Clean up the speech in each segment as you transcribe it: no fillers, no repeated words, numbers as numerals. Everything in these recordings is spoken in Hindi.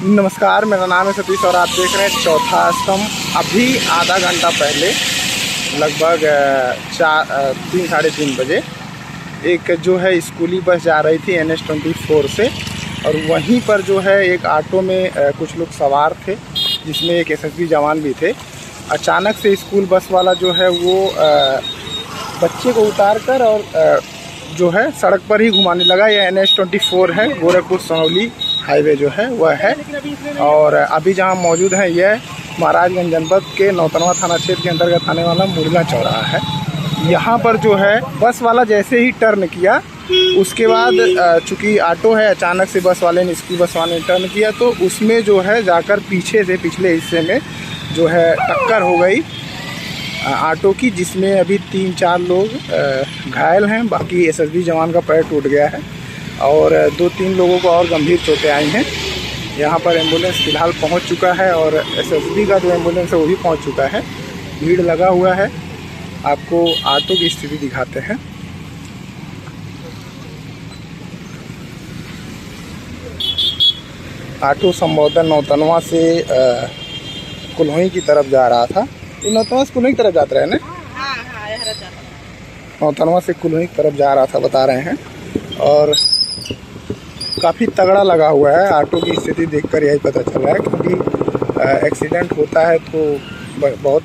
नमस्कार, मेरा नाम है सतीश और आप देख रहे हैं चौथा स्तंभ। अभी आधा घंटा पहले लगभग 3 साढ़े 3 बजे एक जो है स्कूली बस जा रही थी NH-24 से, और वहीं पर जो है एक ऑटो में कुछ लोग सवार थे जिसमें एक SSB जवान भी थे। अचानक से स्कूल बस वाला जो है वो बच्चे को उतार कर और जो है सड़क पर ही घुमाने लगा। यह NH-24 है, गोरखपुर सनौली हाईवे जो है वह है। और अभी जहां मौजूद है यह महाराजगंज जनपद के नौतनवा थाना क्षेत्र के अंतर्गत आने वाला मुरला चौराहा है। यहां पर जो है बस वाला जैसे ही टर्न किया, उसके बाद चूँकि ऑटो है, अचानक से बस वाले ने स्कूल बस वाले ने टर्न किया तो उसमें जो है जाकर पीछे से पिछले हिस्से में जो है टक्कर हो गई ऑटो की, जिसमें अभी 3-4 लोग घायल हैं। बाकी SSB जवान का पैर टूट गया है और 2-3 लोगों को और गंभीर चोटें आई हैं। यहाँ पर एम्बुलेंस फ़िलहाल पहुँच चुका है और SSB का जो एम्बुलेंस है वो भी पहुँच चुका है। भीड़ लगा हुआ है। आपको ऑटो की स्थिति दिखाते हैं। ऑटो संभवतः नौतनवा से कुल्होई की तरफ जा रहा था। ये नौतनवा से कुल्होई की तरफ जाता रहे ना? नौतनवा से कुल्होई की तरफ जा रहा था बता रहे हैं। और काफ़ी तगड़ा लगा हुआ है। ऑटो की स्थिति देखकर यही पता चल रहा है, क्योंकि एक्सीडेंट होता है तो बहुत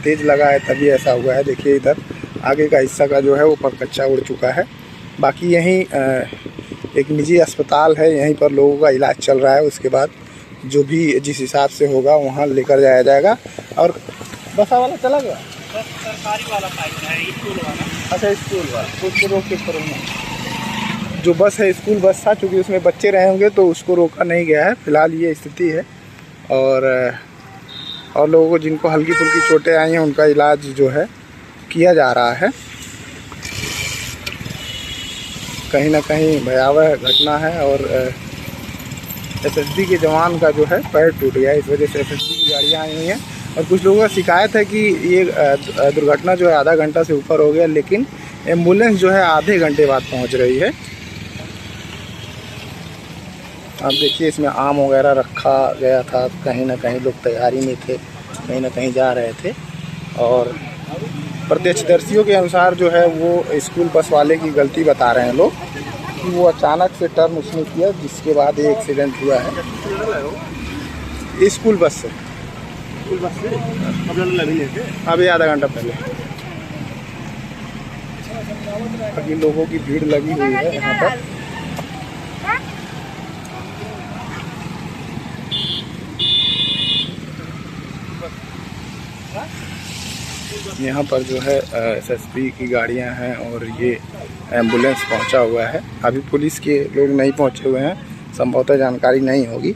तेज़ लगा है तभी ऐसा हुआ है। देखिए इधर आगे का हिस्सा का जो है वो परकच्चा उड़ चुका है। बाकी यहीं एक निजी अस्पताल है, यहीं पर लोगों का इलाज चल रहा है। उसके बाद जो भी जिस हिसाब से होगा वहाँ लेकर जाया जाएगा। और बसा वाला चला गया, सरकारी वाला साइड है, स्कूल वाला। अच्छा, स्कूल वाला तो उसको रोक के करूँगा। जो बस है स्कूल बस था, चूँकि उसमें बच्चे रहे होंगे तो उसको रोका नहीं गया है। फिलहाल ये स्थिति है। और लोगों को जिनको हल्की फुल्की चोटें आई हैं उनका इलाज जो है किया जा रहा है। कहीं ना कहीं भयावह घटना है और SSB के जवान का जो है पैर टूट गया। इस वजह से SSB की गाड़ियाँ आई हुई हैं। और कुछ लोगों का शिकायत है कि ये दुर्घटना जो है आधा घंटा से ऊपर हो गया, लेकिन एम्बुलेंस जो है आधे घंटे बाद पहुंच रही है। आप देखिए इसमें आम वगैरह रखा गया था। कहीं ना कहीं लोग तैयारी में थे, कहीं ना कहीं जा रहे थे। और प्रत्यक्षदर्शियों के अनुसार जो है वो स्कूल बस वाले की गलती बता रहे हैं लोग कि वो अचानक से टर्न उसने किया, जिसके बाद ये एक्सीडेंट हुआ है। स्कूल बस से अभी आधा घंटा पहले। बाकी लोगों की भीड़ लगी हुई है यहाँ पर। यहाँ पर जो है SSB की गाड़ियाँ हैं और ये एम्बुलेंस पहुँचा हुआ है। अभी पुलिस के लोग नहीं पहुँचे हुए हैं, संभवतः जानकारी नहीं होगी।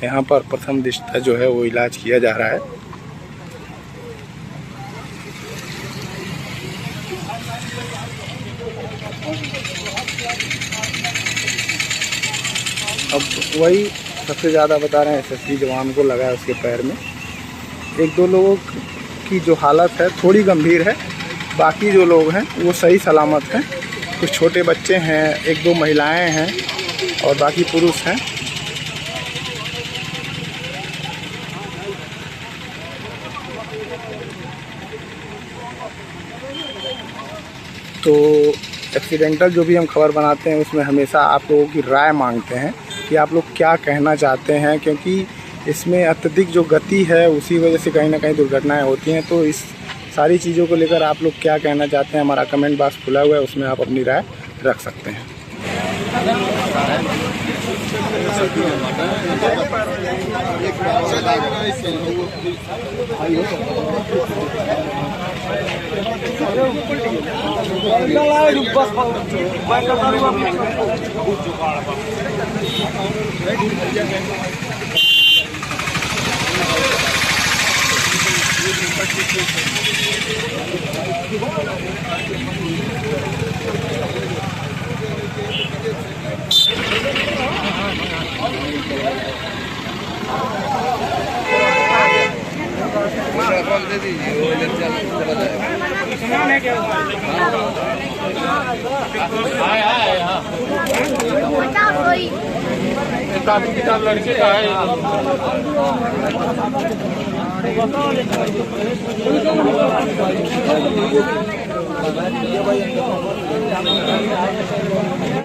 यहाँ पर प्रथम दृष्टया जो है वो इलाज किया जा रहा है। अब वही सबसे ज़्यादा बता रहे हैं SSB जवान को लगा है उसके पैर में। 1-2 लोगों की जो हालत है थोड़ी गंभीर है, बाकी जो लोग हैं वो सही सलामत हैं। कुछ छोटे बच्चे हैं, 1-2 महिलाएं हैं और बाकी पुरुष हैं। तो एक्सीडेंटल जो भी हम खबर बनाते हैं उसमें हमेशा आप लोगों की राय मांगते हैं कि आप लोग क्या कहना चाहते हैं, क्योंकि इसमें अत्यधिक जो गति है उसी वजह से कहीं ना कहीं दुर्घटनाएं होती हैं। तो इस सारी चीज़ों को लेकर आप लोग क्या कहना चाहते हैं, हमारा कमेंट बॉक्स खुला हुआ है, उसमें आप अपनी राय रख सकते हैं। दे दीजिए, वो इधर चला जाएगा। काफी किताब लड़के का है।